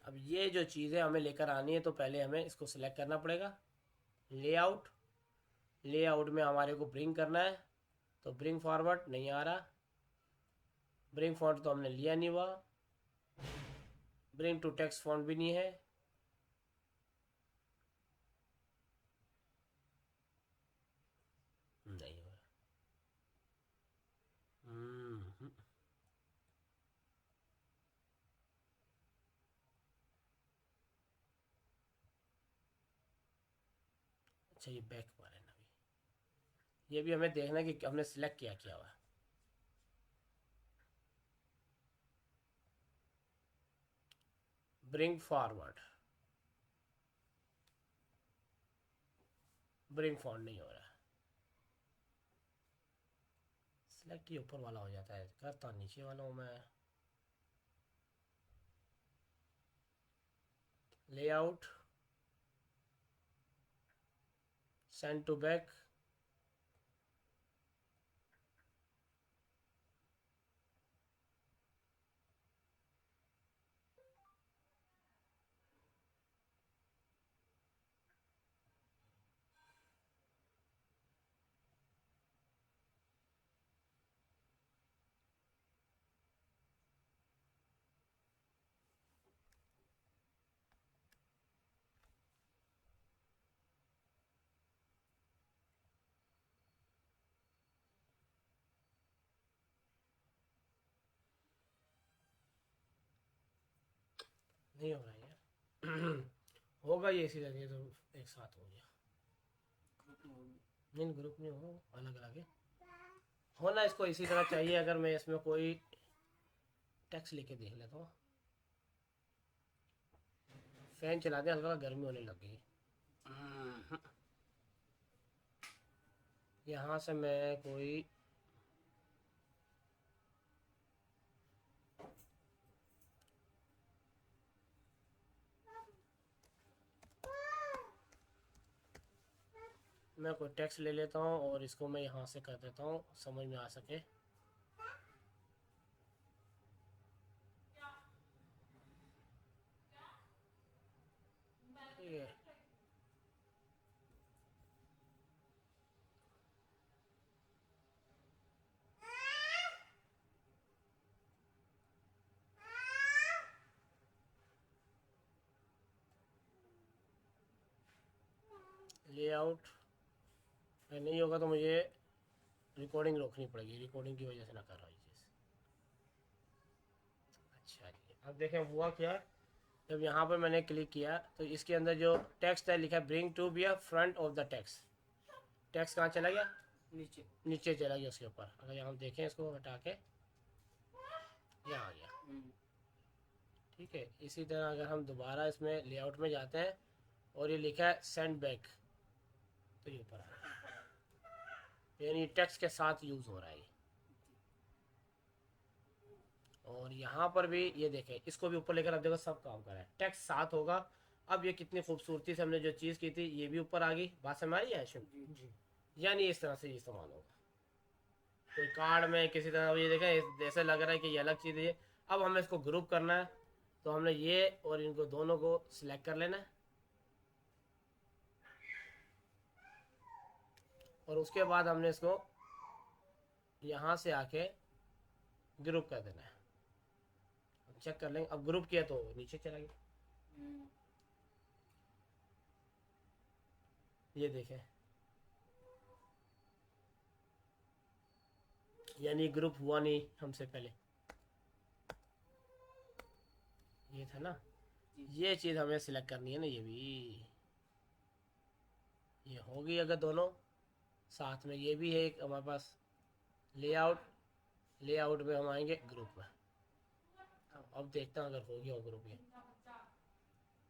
अब ये जो चीज़ें हमें लेकर आनी है तो पहले हमें इसको सिलेक्ट करना पड़ेगा, लेआउट, लेआउट में हमारे को ब्रिंग करना है तो ब्रिंग फॉरवर्ड नहीं आ रहा, ब्रिंग फॉन्ट तो हमने लिया नहीं हुआ, ब्रिंग टू टेक्स्ट फॉन्ट भी नहीं है, नहीं हो रहा। अच्छा ये बैक पर है ना, अभी ये भी हमें देखना है कि हमने सिलेक्ट किया हुआ है। ब्रिंग फॉरवर्ड, ब्रिंग फॉन्ट नहीं हो रहा है, सिलेक्ट ये ऊपर वाला हो जाता है, करता नीचे वाला हूँ मैं। लेआउट, सेंड टू बैक, नहीं हो रहा है यार होगा ये इसी तरह तो एक साथ हो गया, नहीं ग्रुप नहीं होगा, अलग अलग है होना, इसको इसी तरह चाहिए। अगर मैं इसमें कोई टेक्स्ट लेके देख लेता हूँ, फैन चला दे, हल्का गर्मी होने लग गई। यहाँ से मैं कोई मैं कोई टेक्स्ट ले लेता हूँ और इसको मैं यहाँ से कर देता हूँ, समझ में आ सके। ठीक है, लेआउट नहीं होगा तो मुझे रिकॉर्डिंग रोकनी पड़ेगी, रिकॉर्डिंग की वजह से ना कर रहा ये चीज़। अच्छा जी, अब देखें हुआ क्या, जब यहाँ पर मैंने क्लिक किया तो इसके अंदर जो टेक्स्ट है लिखा है bring to be a front of the text, text कहाँ चला गया, नीचे। नीचे चला गया उसके ऊपर। अगर यहाँ देखें इसको हटा के यहाँ आ गया। ठीक है, इसी तरह अगर हम दोबारा इसमें लेआउट में जाते हैं और ये लिखा है सेंड बैक तो ये ऊपर आ रहा है, यानी टेक्स्ट के साथ यूज़ हो रहा है ये। और यहाँ पर भी ये देखें, इसको भी ऊपर लेकर अब देखो सब काम कर रहा है, टेक्स्ट साथ होगा। अब ये कितनी खूबसूरती से हमने जो चीज़ की थी ये भी ऊपर आ गई, बात समझ आ रही है आयशुन? यानी इस तरह से ये इस्तेमाल होगा कोई कार्ड में किसी तरह। ये देखें जैसे लग रहा है कि ये अलग चीज़ है। अब हमें इसको ग्रुप करना है तो हमने ये और इनको दोनों को सिलेक्ट कर लेना है और उसके बाद हमने इसको यहाँ से आके ग्रुप कर देना है। अब चेक कर लेंगे, अब ग्रुप किया तो नीचे चला गया, ये देखें, यानी ग्रुप हुआ नहीं हमसे पहले, ये था ना। ये चीज़ हमें सिलेक्ट करनी है ना, ये भी ये होगी अगर दोनों साथ में। ये भी है एक हमारे पास लेआउट, लेआउट में हम आएंगे ग्रुप में, अब देखता हूँ अगर हो गया हो ग्रुप ये।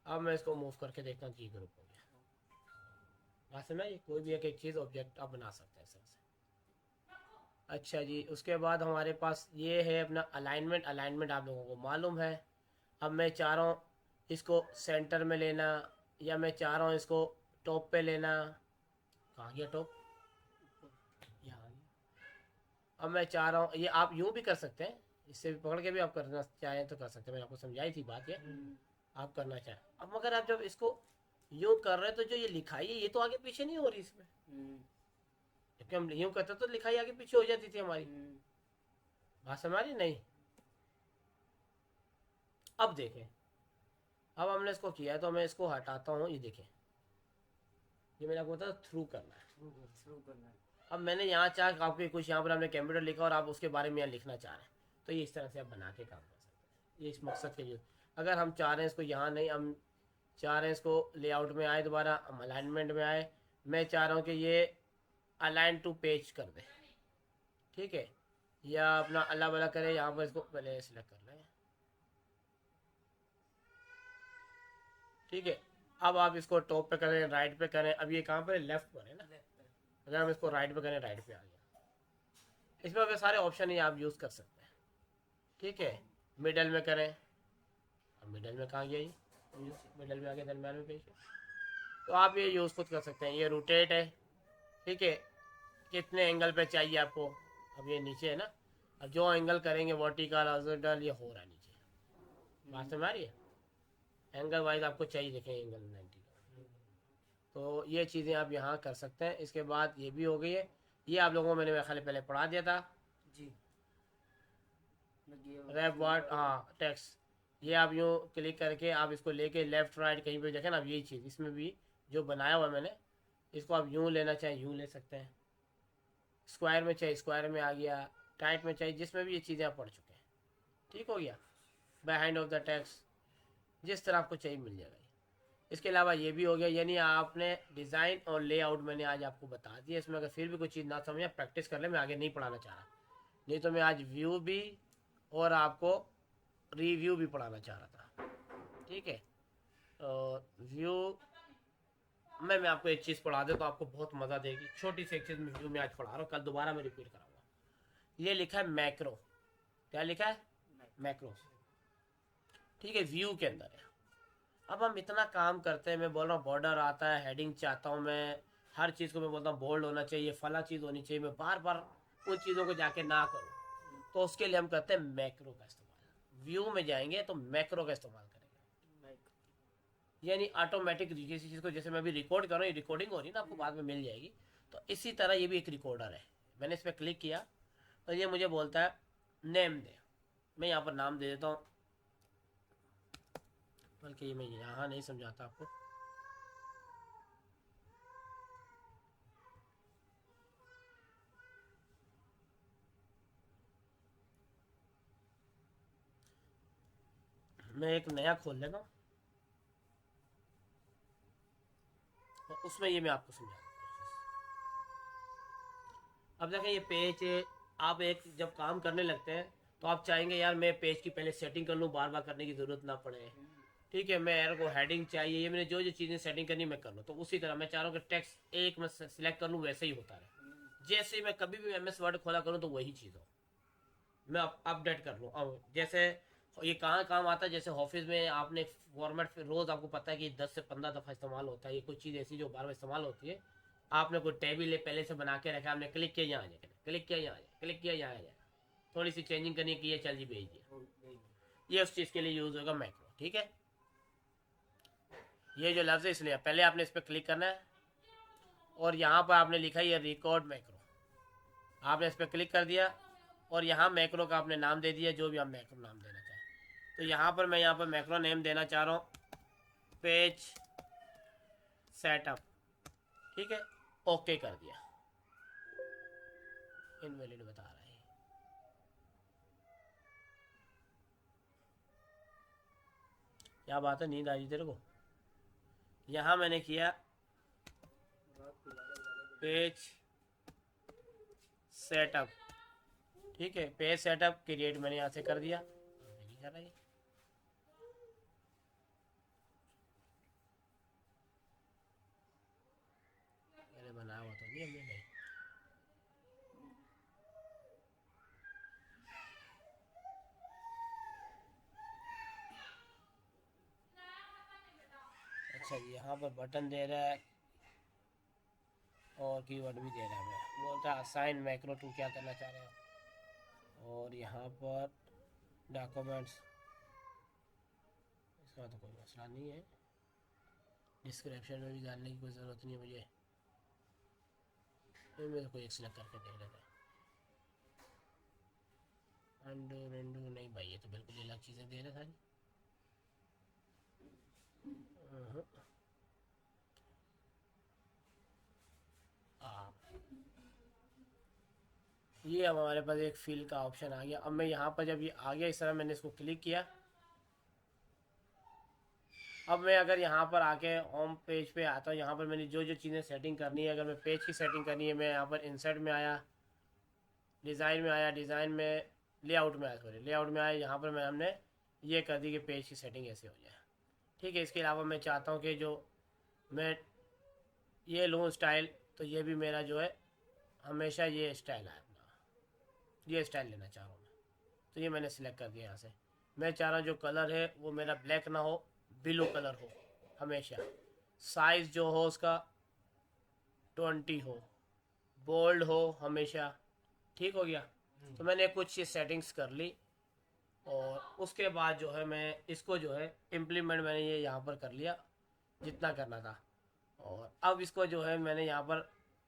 अब मैं इसको मूव करके देखता हूँ कि ग्रुप हो गया। वैसे में ये कोई भी एक चीज़ ऑब्जेक्ट आप बना सकते हैं इस तरह से। अच्छा जी, उसके बाद हमारे पास ये है अपना अलाइनमेंट। अलाइनमेंट आप लोगों को मालूम है। अब मैं चाह रहा हूँ इसको सेंटर में लेना, या मैं चाह रहा हूँ इसको टॉप पे लेना। कहाँ गया टॉप? यहाँ आ गया। अब मैं चाह रहा हूँ ये आप यूँ भी कर सकते हैं, इससे भी पकड़ के भी आप करना चाहें तो कर सकते हैं। मैंने आपको समझाई थी बात ये, आप करना चाहें। अब मगर आप जब इसको यूँ कर रहे हैं तो जो ये लिखाई है ये तो आगे पीछे नहीं हो रही इसमें। जबकि हम यूँ करते तो लिखाई आगे पीछे हो जाती थी हमारी। बात समझ रही नहीं? अब देखें, अब हमने इसको किया है तो मैं इसको हटाता हूँ। ये देखें, ये मैंने आपको बताया थ्रू करना है। शुरू करना है। अब मैंने यहाँ चाह आपके कुछ यहाँ पर हमने कंप्यूटर लिखा और आप उसके बारे में यहाँ लिखना चाह रहे हैं, तो ये इस तरह से आप बना के काम कर सकते हैं। ये इस मकसद के लिए। अगर हम चाह रहे हैं इसको यहाँ नहीं, हम चाह रहे हैं इसको लेआउट में आए, दोबारा हम अलाइनमेंट में आए, मैं चाह रहा हूँ कि ये अलाइन टू पेज कर दे, ठीक है, या अपना अल्लाह वाला करे। यहाँ पर इसको पहले सिलेक्ट कर लें, ठीक है। अब आप इसको टॉप पे करें, राइट पे करें। अब ये कहाँ पर है? लेफ्ट पर है ना। अगर हम इसको राइट पे करें, राइट पे आ गया। इसमें अगर सारे ऑप्शन ही आप यूज़ कर सकते हैं, ठीक है। मिडल में करें, अब मिडल में कहाँ गया? ये मिडल में आ गया, दरम्यान में पेज। तो आप ये यूज़ खुद कर सकते हैं। ये रोटेट है, ठीक है, कितने एंगल पे चाहिए आपको। अब ये नीचे है ना, अब जो एंगल करेंगे वर्टिकल हॉरिजॉन्टल ये हो रहा है नीचे। बात समझ आ रही है? एंगल वाइज आपको चाहिए, देखें एंगल 90 का। तो ये चीज़ें आप यहाँ कर सकते हैं। इसके बाद ये भी हो गई है। ये आप लोगों को मैंने मेरे ख्याल पहले पढ़ा दिया था जी। रैप वाट, हाँ टेक्स्ट। ये आप यूँ क्लिक करके आप इसको लेके लेफ्ट राइट कहीं पे देखें ना। अब यही चीज़ इसमें भी जो बनाया हुआ है मैंने, इसको आप यूँ लेना चाहें यूँ ले सकते हैं, स्क्वायर में चाहिए स्क्वायर में आ गया, टाइट में चाहिए, जिसमें भी ये चीज़ें आप पढ़ चुके हैं। ठीक हो गया। बिहाइंड ऑफ द टेक्स्ट, जिस तरह आपको चाहिए मिल जाएगा। इसके अलावा ये भी हो गया, यानी आपने डिज़ाइन और लेआउट मैंने आज आपको बता दिया। इसमें अगर फिर भी कोई चीज़ ना समझे प्रैक्टिस कर ले, मैं आगे नहीं पढ़ाना चाह रहा। नहीं तो मैं आज व्यू भी और आपको रिव्यू भी पढ़ाना चाह रहा था, ठीक है। व्यू मैं आपको एक चीज़ पढ़ा दे तो आपको बहुत मज़ा देगी। छोटी सी एक चीज़ मैं व्यू में आज पढ़ा रहा हूँ, कल दोबारा मैं रिपीट कराऊंगा। ये लिखा है मैक्रो। क्या लिखा है? मैक्रो, ठीक है, व्यू के अंदर है। अब हम इतना काम करते हैं, मैं बोल रहा हूँ बॉर्डर आता है, हेडिंग चाहता हूँ मैं, हर चीज़ को मैं बोलता हूँ बोल्ड होना चाहिए, फला चीज़ होनी चाहिए, मैं बार बार उन चीज़ों को जाके ना करूँ। तो उसके लिए हम करते हैं मैक्रो का इस्तेमाल। व्यू में जाएंगे तो मैक्रो का इस्तेमाल करेंगे, यानी ऑटोमेटिक किसी चीज़ को, जैसे मैं अभी रिकॉर्ड कर रहा हूँ, रिकॉर्डिंग हो रही है ना, आपको बाद में मिल जाएगी। तो इसी तरह ये भी एक रिकॉर्डर है। मैंने इस पर क्लिक किया तो ये मुझे बोलता है नेम दे। मैं यहाँ पर नाम दे देता हूँ, बल्कि मैं यहाँ नहीं समझाता आपको। मैं एक नया खोल लेता हूँ और उसमें ये मैं आपको समझा दूँ। अब देखें ये पेज, आप एक जब काम करने लगते हैं तो आप चाहेंगे यार मैं पेज की पहले सेटिंग कर लूँ, बार बार करने की ज़रूरत ना पड़े, ठीक है। मैं यार को हेडिंग चाहिए, ये मैंने जो जो चीज़ें सेटिंग करनी मैं कर लूँ। तो उसी तरह मैं चाह रहा हूँ कि टेक्स्ट एक मैं सिलेक्ट कर लूँ, वैसे ही होता रहे। जैसे ही मैं कभी भी MS वर्ड खोला करूँ तो वही चीज़ हो, मैं अपडेट कर लूँ। अब जैसे ये कहाँ काम आता है, जैसे ऑफिस में आपने फॉर्मेट रोज़ आपको पता है कि 10 से 15 दफ़ा इस्तेमाल होता है। ये कोई चीज़ ऐसी जो बार बार इस्तेमाल होती है, आपने कोई टेबल पहले से बना के रखा, आपने क्लिक किया यहाँ आ जाए, क्लिक किया यहाँ आ जाए, क्लिक किया यहाँ आ जाए, थोड़ी सी चेंजिंग करनी की है, चल जी भेज दिया। ये उस चीज़ के लिए यूज़ होगा मैक्रो, ठीक है। ये जो लफ्ज़ है इसलिए पहले आपने इस पर क्लिक करना है और यहाँ पर आपने लिखा है ये रिकॉर्ड मैक्रो। आपने इस पर क्लिक कर दिया और यहाँ मैक्रो का आपने नाम दे दिया, जो भी आप मैक्रो नाम देना चाहें। तो यहाँ पर मैं यहाँ पर मैक्रो नेम देना चाह रहा हूँ पेज सेटअप, ठीक है। ओके कर दिया, इनवैलिड बता रहा है। क्या बात है, नींद आ रही तेरे को? यहाँ मैंने किया पेज सेटअप, ठीक है। पेज सेटअप क्रिएट मैंने यहाँ से कर दिया, नहीं कर रहा है। अच्छा जी, यहाँ पर बटन दे रहा है और कीवर्ड भी दे रहा है। मैं बोलता है असाइन मैक्रो टू क्या करना चाह रहे हो, और यहाँ पर डॉक्यूमेंट्स, इसका तो कोई मसला नहीं है। डिस्क्रिप्शन में भी डालने की कोई ज़रूरत नहीं है मुझे, मेरे को एक सिलेक्ट करके देख लेते हैं। अंडू रेंडू नहीं भाई, ये तो बिल्कुल ही अलग चीज़ें दे रहे सारी। हाँ, ये अब हमारे पास एक फिल का ऑप्शन आ गया। अब मैं यहाँ पर जब ये आ गया इस तरह, मैंने इसको क्लिक किया। अब मैं अगर यहाँ पर आके होम पेज पे आता हूँ, यहाँ पर मैंने जो जो चीज़ें सेटिंग करनी है, अगर मैं पेज की सेटिंग करनी है, मैं यहाँ पर इंसर्ट में आया, डिज़ाइन में आया, डिज़ाइन में लेआउट में आया, सॉरी लेआउट में आया, यहाँ पर मैं हमने ये कर दी कि पेज की सेटिंग ऐसे हो जाए। ठीक है, इसके अलावा मैं चाहता हूँ कि जो मैं ये लूँ स्टाइल, तो ये भी मेरा जो है हमेशा ये स्टाइल है अपना, ये स्टाइल लेना चाह रहा हूँ मैं, तो ये मैंने सिलेक्ट कर दिया यहाँ से। मैं चाह रहा हूँ जो कलर है वो मेरा ब्लैक ना हो, ब्लू कलर हो हमेशा। साइज़ जो हो उसका 20 हो, बोल्ड हो हमेशा। ठीक हो गया। तो मैंने कुछ ये सेटिंग्स कर ली, और उसके बाद जो है मैं इसको जो है इम्प्लीमेंट मैंने ये यहाँ पर कर लिया जितना करना था। और अब इसको जो है मैंने यहाँ पर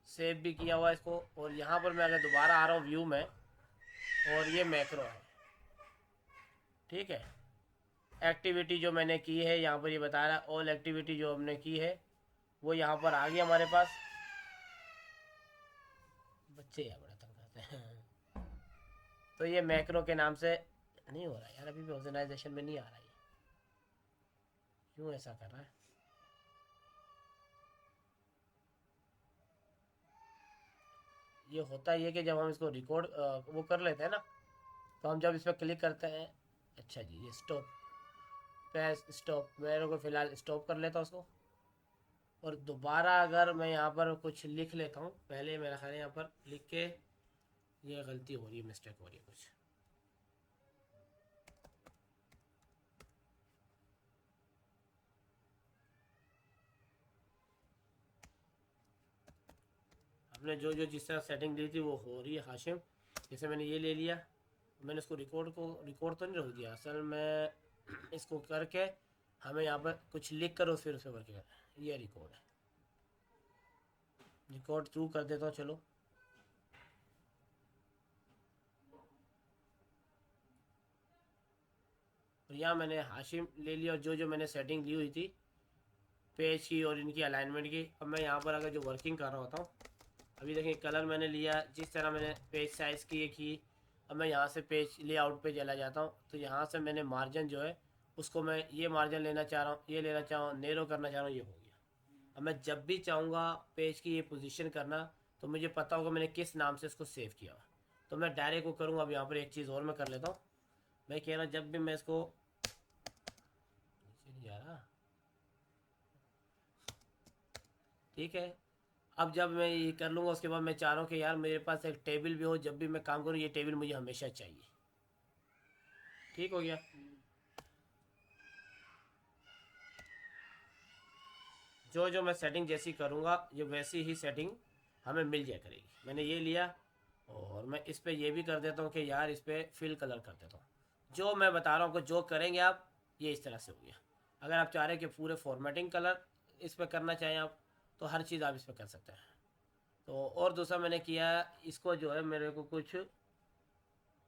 सेव भी किया हुआ इसको, और यहाँ पर मैं अगर दोबारा आ रहा हूँ व्यू में, और ये मैक्रो है। ठीक है, एक्टिविटी जो मैंने की है यहाँ पर ये बता रहा है, ऑल एक्टिविटी जो हमने की है वो यहाँ पर आ गई हमारे पास। बच्चे या बड़ा तंग करते हैं। तो ये मैक्रो के नाम से नहीं हो रहा यार, अभी भी ऑर्गेनाइजेशन में नहीं आ रहा है, क्यों ऐसा कर रहा है। ये होता ही है कि जब हम इसको रिकॉर्ड वो कर लेते हैं ना, तो हम जब इस पर क्लिक करते हैं, अच्छा जी ये स्टॉप पे, स्टॉप, मेरे को फ़िलहाल स्टॉप कर लेता हूँ उसको। और दोबारा अगर मैं यहाँ पर कुछ लिख लेता हूँ, पहले मेरा ख्याल है यहाँ पर लिख के ये गलती हो रही है, मिस्टेक हो रही है कुछ। हमने जो जो जिस तरह सेटिंग दी थी वो हो रही है हाशिम। जैसे मैंने ये ले लिया, मैंने इसको रिकॉर्ड तो नहीं रोक दिया असल में, इसको करके हमें यहाँ पर कुछ लिख कर फिर उसे वर्क कर, ये रिकॉर्ड है, रिकॉर्ड थ्रू कर देता हूँ चलो। और यहाँ मैंने हाशिम ले लिया, और जो जो मैंने सेटिंग ली हुई थी पेज की और इनकी अलाइनमेंट की, अब मैं यहाँ पर अगर जो वर्किंग कर रहा होता हूँ, अभी देखिए कलर मैंने लिया, जिस तरह मैंने पेज साइज़ की ये की। अब मैं यहाँ से पेज लेआउट पे चला जाता हूँ, तो यहाँ से मैंने मार्जिन जो है उसको मैं ये मार्जिन लेना चाह रहा हूँ, ये लेना चाह रहा हूँ, नेरो करना चाह रहा हूँ, ये हो गया। अब मैं जब भी चाहूँगा पेज की ये पोजीशन करना, तो मुझे पता होगा मैंने किस नाम से इसको सेव किया हुआ, तो मैं डायरेक्ट को करूँगा। अब यहाँ पर एक चीज़ और मैं कर लेता हूँ, मैं कह रहा हूँ जब भी मैं इसको नीचे नहीं जा रहा, ठीक है। अब जब मैं ये कर लूँगा उसके बाद मैं चाह रहा हूँ कि यार मेरे पास एक टेबल भी हो, जब भी मैं काम करूँ ये टेबल मुझे हमेशा चाहिए। ठीक हो गया। जो जो मैं सेटिंग जैसी करूँगा ये वैसी ही सेटिंग हमें मिल जाया करेगी। मैंने ये लिया, और मैं इस पर ये भी कर देता हूँ कि यार इस पर फिल कलर कर देता हूँ। जो मैं बता रहा हूँ जो करेंगे आप, ये इस तरह से हो गया। अगर आप चाह रहे हैं कि पूरे फॉर्मेटिंग कलर इस पर करना चाहें आप, तो हर चीज़ आप इस पर कर सकते हैं। तो और दूसरा मैंने किया, इसको जो है मेरे को कुछ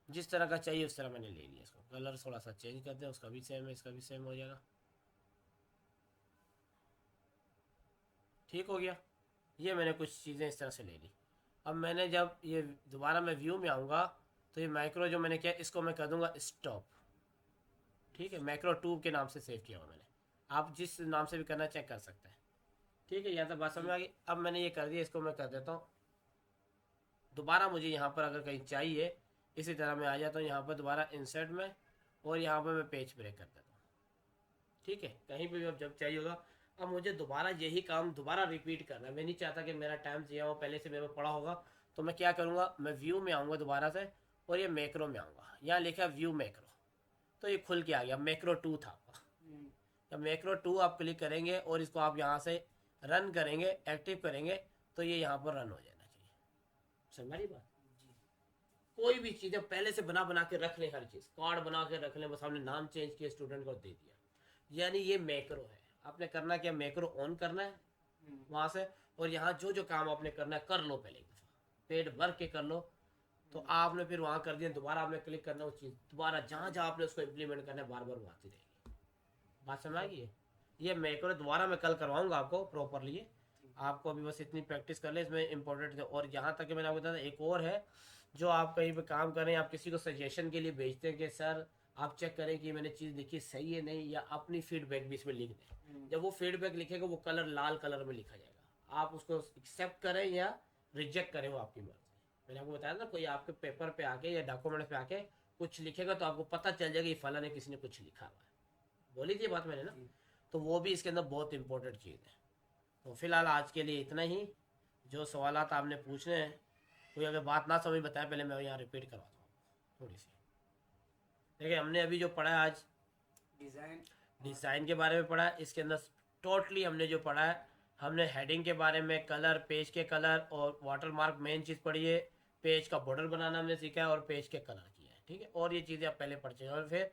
जिस तरह का चाहिए उस तरह मैंने ले लिया। इसको कलर थोड़ा सा चेंज कर दें, उसका भी सेम है, इसका भी सेम हो जाएगा। ठीक हो गया। ये मैंने कुछ चीज़ें इस तरह से ले ली। अब मैंने जब ये दोबारा मैं व्यू में आऊँगा, तो ये मैक्रो जो मैंने किया इसको मैं कर दूँगा स्टॉप। ठीक है, मैक्रो टूब के नाम से सेव किया हुआ मैंने, आप जिस नाम से भी करना चेक कर सकते हैं। ठीक है, यहाँ तक बात समझ आ गई। अब मैंने ये कर दिया, इसको मैं कर देता हूँ दोबारा। मुझे यहाँ पर अगर कहीं चाहिए, इसी तरह मैं आ जाता हूँ यहाँ पर दोबारा इंसर्ट में, और यहाँ पर मैं पेज ब्रेक कर देता हूँ। ठीक है, कहीं पर भी अब जब चाहिए होगा, अब मुझे दोबारा यही काम दोबारा रिपीट करना है। मैं नहीं चाहता कि मेरा टाइम दिया हो पहले से मेरे को पड़ा होगा। तो मैं क्या करूँगा, मैं व्यू में आऊँगा दोबारा से, और ये मैक्रो में आऊँगा, यहाँ लिखा है व्यू मैक्रो, तो ये खुल के आ गया। मैक्रो 2 था आपका, जब मैक्रो 2 आप क्लिक करेंगे और इसको आप यहाँ से रन करेंगे, एक्टिव करेंगे, तो ये यहाँ पर रन हो जाना चाहिए। समझ रही बात? कोई भी चीज़ पहले से बना बना के रख लें, हर चीज़ कार्ड बना के रख लें, बस हमने नाम चेंज किया, स्टूडेंट को दे दिया, यानी ये मैक्रो है। आपने करना क्या, मैक्रो ऑन करना है वहाँ से, और यहाँ जो जो काम आपने करना है कर लो, पहले एक दफ़ा पेड भर के कर लो। तो आपने फिर वहाँ कर दिया, दोबारा आपने क्लिक करना, वो चीज़ दोबारा जहाँ जहाँ आपने उसको इम्प्लीमेंट करना है बार बार वो आती रहेगी। बात समझ आ गई है? ये मैक्रो दोबारा मैं कल करवाऊँगा आपको प्रॉपरली, आपको अभी बस इतनी प्रैक्टिस कर ले, इसमें इंपॉर्टेंट है। और यहाँ तक कि मैंने आपको बताया एक और है, जो आप कहीं पे काम करें, आप किसी को सजेशन के लिए भेजते हैं कि सर आप चेक करें कि मैंने चीज़ लिखी सही है नहीं, या अपनी फीडबैक भी इसमें लिख दें। जब वो फीडबैक लिखेगा वो कलर लाल कलर में लिखा जाएगा, आप उसको एक्सेप्ट करें या रिजेक्ट करें, वो आपकी मर्जी। मैंने आपको बताया ना, कोई आपके पेपर पे आके या डॉक्यूमेंट्स पे आके कुछ लिखेगा तो आपको पता चल जाएगा ये फला ने किसी ने कुछ लिखा हुआ है। बोली थी बात मैंने ना, तो वो भी इसके अंदर बहुत इंपॉर्टेंट चीज़ है। तो फिलहाल आज के लिए इतना ही। जो सवालात आपने पूछने हैं, कोई अगर बात ना समझ बताए, पहले मैं यहाँ रिपीट करवाता हूँ थोड़ी सी। देखिए हमने अभी जो पढ़ा है आज, डिज़ाइन के बारे में पढ़ा है। इसके अंदर टोटली हमने जो पढ़ा है, हमने हेडिंग के बारे में, कलर, पेज के कलर और वाटरमार्क मेन चीज़ पढ़ी है, पेज का बॉर्डर बनाना हमने सीखा है, और पेज के कलर किया है, ठीक है। और ये चीज़ें आप पहले पढ़ चुके हैं। और फिर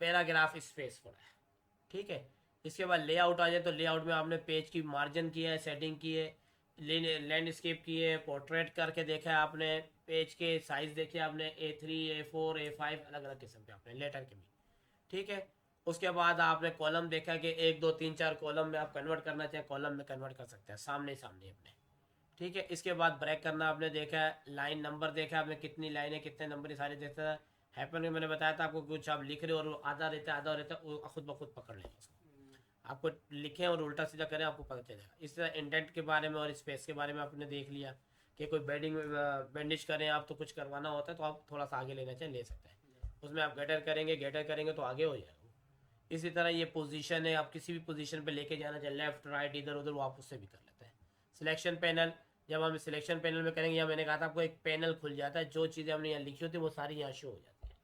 पैराग्राफ स्पेस पढ़ा है, ठीक है। इसके बाद लेआउट आ जाए, तो लेआउट में आपने पेज की मार्जिन की है, सेटिंग की है, लैंडस्केप की है, पोर्ट्रेट करके देखा है आपने, पेज के साइज़ देखे आपने, A3, A4, A5, अलग अलग किस्म के आपने, लेटर के भी, ठीक है। उसके बाद आपने कॉलम देखा कि 1, 2, 3, 4 कॉलम में आप कन्वर्ट करना चाहें, कॉलम में कन्वर्ट कर सकते हैं सामने सामने अपने, ठीक है। इसके बाद ब्रेक करना आपने देखा है, लाइन नंबर देखा आपने, कितनी लाइन है, कितने नंबर, ये सारे देखता है। हैपन में मैंने बताया था आपको, कुछ आप लिख रहे हो और आधा रहता है, आधा रहता है, वो खुद ब खुद पकड़ लेगा उसको। आपको लिखें और उल्टा सीधा करें, आपको पता चलेगा। इस तरह इंडेंट के बारे में और स्पेस के बारे में आपने देख लिया कि कोई बैंडेज करें आप, तो कुछ करवाना होता है तो आप थोड़ा सा आगे लेना चाहिए, ले सकते हैं। उसमें आप गेटर करेंगे तो आगे हो जाएगा। इसी तरह ये पोजीशन है, आप किसी भी पोजीशन पे लेके जाना चाहे, लेफ्ट राइट इधर उधर, वो आप उससे भी कर लेते हैं। सिलेक्शन पैनल, जब हम सिलेक्शन पैनल में करेंगे, या मैंने कहा था आपको एक पैनल खुल जाता है, जो चीज़ें हमने यहाँ लिखी होती है वो सारी यहाँ शो हो जाती है,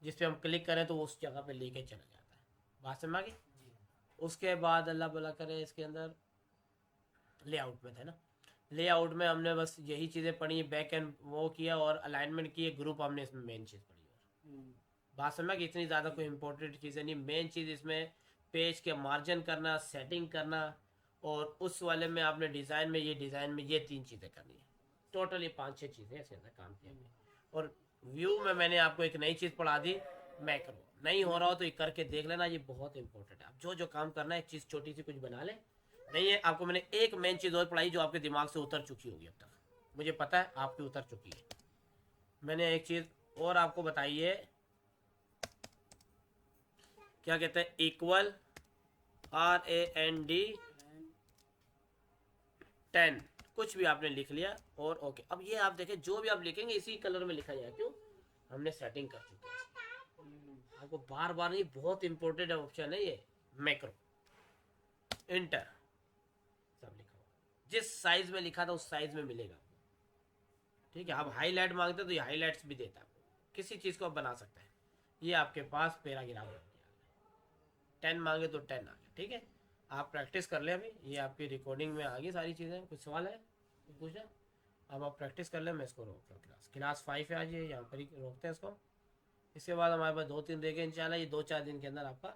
जिस पे हम क्लिक करें तो वो उस जगह पे लेके चला जाता है। बात समझ आ गई? उसके बाद अल्लाह भला करे, इसके अंदर लेआउट में थे ना, लेआउट में हमने बस यही चीज़ें पढ़ी, बैक एंड वो किया, और अलाइनमेंट किए, ग्रुप हमने इसमें मेन चीज़ पढ़ी। और बात समझ कि इतनी ज़्यादा कोई इंपॉर्टेंट चीज़ें नहीं। मेन चीज़ इसमें पेज के मार्जिन करना, सेटिंग करना, और उस वाले में आपने डिज़ाइन में, ये डिज़ाइन में ये 3 चीज़ें करनी है। टोटल ये 5-6 चीज़ें इसके अंदर काम किया हमने। और व्यू में मैंने आपको एक नई चीज़ पढ़ा दी, मैक्रो। नहीं हो रहा हो तो ये करके देख लेना, ये बहुत इंपॉर्टेंट है। आप जो जो काम करना है, एक चीज़ छोटी सी कुछ बना ले। नहीं है आपको, मैंने एक मेन चीज़ और पढ़ाई जो आपके दिमाग से उतर चुकी होगी अब तक, मुझे पता है आपकी उतर चुकी है। मैंने एक चीज़ और आपको बताई है, क्या कहते हैं, इक्वल, RAND 10, कुछ भी आपने लिख लिया और ओके। अब ये आप देखें, जो भी आप लिखेंगे इसी कलर में लिखा जाए, क्यों, हमने सेटिंग कर चुकी है। आपको बार बार नहीं, बहुत इंपॉर्टेंट ऑप्शन है ये मैक्रो। इंटर, सब लिखा हुआ, जिस साइज में लिखा था उस साइज में मिलेगा, ठीक है। आप हाईलाइट मांगते तो ये हाईलाइट्स भी देता है, किसी चीज़ को आप बना सकते हैं। ये आपके पास पैराग्राफ 10 मांगे तो 10 आ गया, ठीक है। आप प्रैक्टिस कर ले, अभी ये आपकी रिकॉर्डिंग में आ गई सारी चीज़ें। कुछ सवाल है, कुछ पूछना? अब आप प्रैक्टिस कर ले, मैं इसको रोक रहा हूँ। क्लास 5 है आज, ये यहाँ पर ही रोकते हैं इसको। इसके बाद हमारे पास 2-3 रह गए इंशाल्लाह, ये 2-4 दिन के अंदर आपका